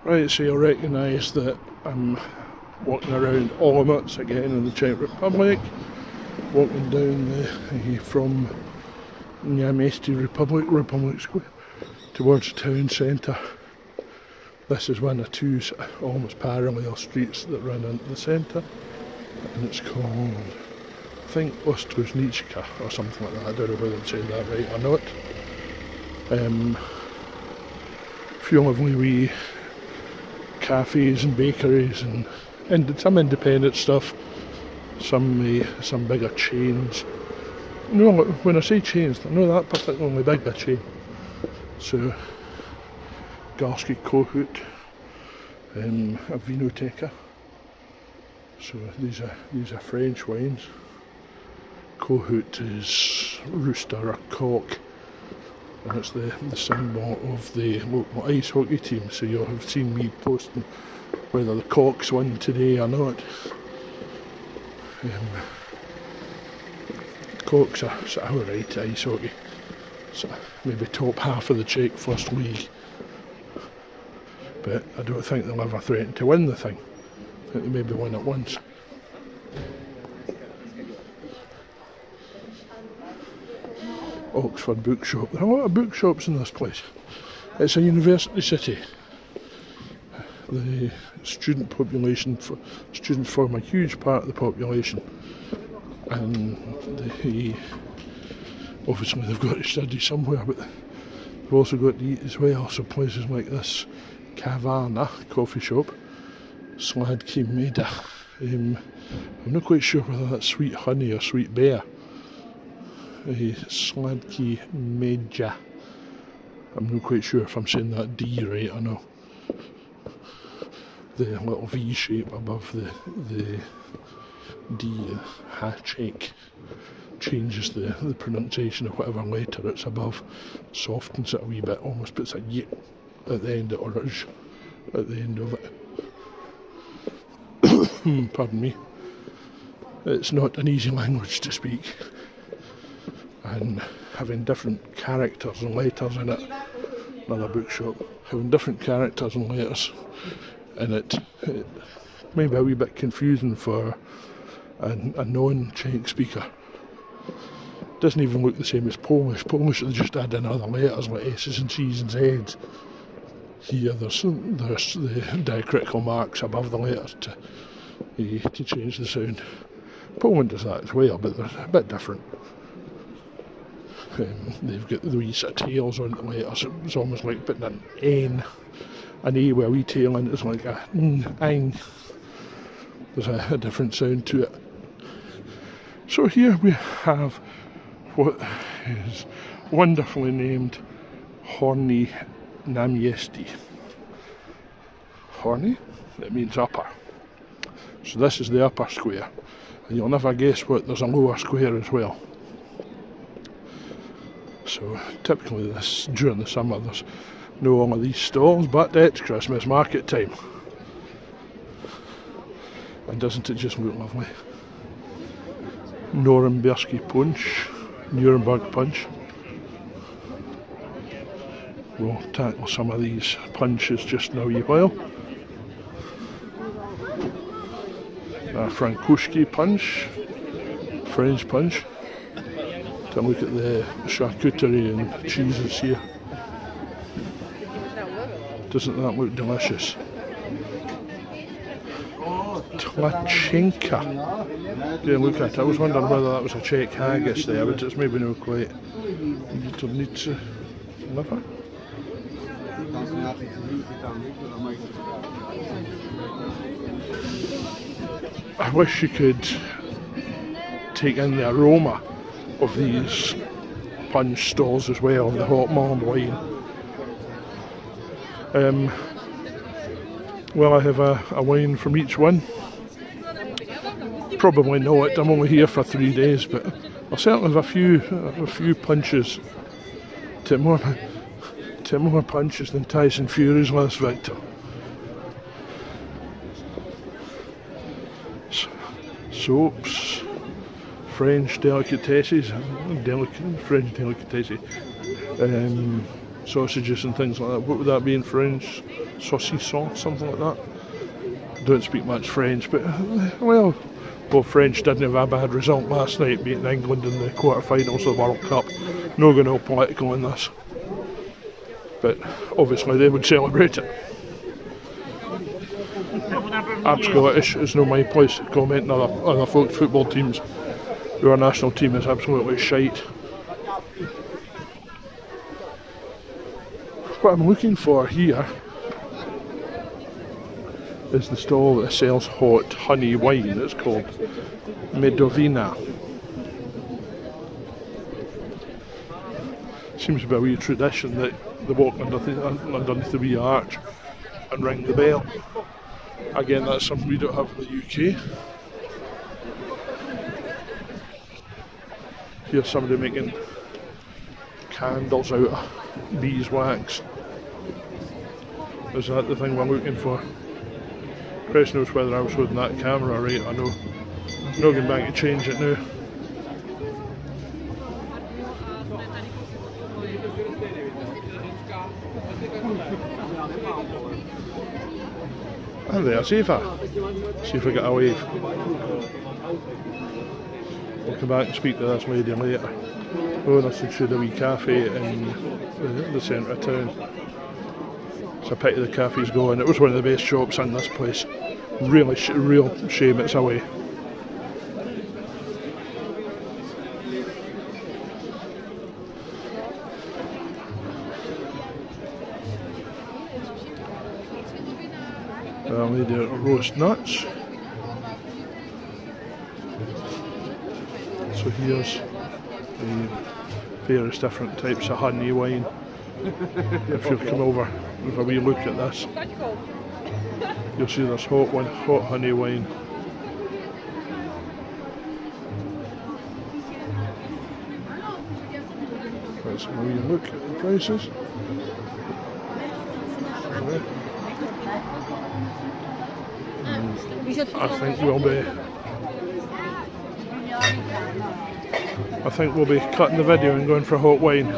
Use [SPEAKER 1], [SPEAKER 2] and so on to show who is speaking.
[SPEAKER 1] Right, so you'll recognise that I'm walking around Olomouc again in the Czech Republic, walking down from Olomouc Republic Square towards the town centre. This is one of two almost parallel streets that run into the centre, and it's called, I think, Ostrozniczka or something like that. I don't know whether I'm saying that right or not. A few lovely wee cafes and bakeries and some independent stuff, some bigger chains. No, when I say chains, they're not that particularly big a chain. So, Garski Kohut, a Vinoteca. So these are French wines. Kohut is rooster or cock, and it's the symbol of the local ice hockey team. So you'll have seen me posting whether the Cocks won today or not. Cocks are alright ice hockey. So maybe top half of the Czech First League. But I don't think they'll ever threaten to win the thing. I think they maybe won it once. Oxford Bookshop. There are a lot of bookshops in this place. It's a university city. The students form a huge part of the population, and obviously they've got to study somewhere, but they've also got to eat as well. So places like this Kavarna coffee shop, Sladki Meda. I'm not quite sure whether that's sweet honey or sweet bear. Sladki Meja. I'm not quite sure if I'm saying that D right or no. The little V shape above the D, Hachek, changes the pronunciation of whatever letter it's above, softens it a wee bit, almost puts a yit at the end, or sh at the end of it. Pardon me. It's not an easy language to speak, and having different characters and letters in it, another bookshop, having different characters and letters in it may be a wee bit confusing for a non-Czech speaker. It doesn't even look the same as Polish. Polish, they just add in other letters like S's and C's and Z's. Here there's the diacritical marks above the letters to change the sound. Poland does that as well, but they're a bit different. They've got the wee sort of tails on the letters. It's almost like putting an N, an A with a wee tail in it. It's like a N. There's a different sound to it. So here we have what is wonderfully named Horny Namiesti. Horny? It means upper. So this is the upper square. And you'll never guess what, there's a lower square as well. So typically during the summer there's no one of these stalls, but it's Christmas market time. And doesn't it just look lovely? Nuremberg punch. We'll tackle some of these punches just in a wee while. Frankushki punch, French punch. To look at the charcuterie and cheeses here. Doesn't that look delicious? Tlachenka. Yeah, look at it. I was wondering whether that was a Czech haggis there, but it's maybe not quite. Jitovnice liver. I wish you could take in the aroma of these punch stalls as well, the hot mulled wine. Will I have a wine from each one? Probably not. I'm only here for 3 days, but I'll certainly have a few punches. To more punches than Tyson Fury's last victor. Soaps, French delicatesses, French delicatesses, sausages and things like that. What would that be in French? saucisson, something like that. Don't speak much French, but well, French didn't have a bad result last night, beating England in the quarter-finals of the World Cup. No going all political in this, but obviously they would celebrate it. I'm Scottish, it's not my place to comment on other folks' football teams. Our national team is absolutely shite. What I'm looking for here is the stall that sells hot honey wine. It's called Medovina. Seems to be a wee tradition that they walk underneath the wee arch and ring the bell. Again, that's something we don't have in the UK. Here's somebody making candles out of beeswax. Is that the thing we're looking for? Chris knows whether I was holding that camera right, I know. I'm not going back to change it now. And there, see if I get a wave. We'll come back and speak to this lady later. Oh, this is a wee cafe in the centre of town. It's a pity the cafe's going. It was one of the best shops in this place. Really, real shame it's away. A lady roast nuts. So here's the various different types of honey wine. If you come over with a wee look at this, you'll see this hot honey wine. Let's have a wee look at the prices. I think we'll be cutting the video and going for hot wine.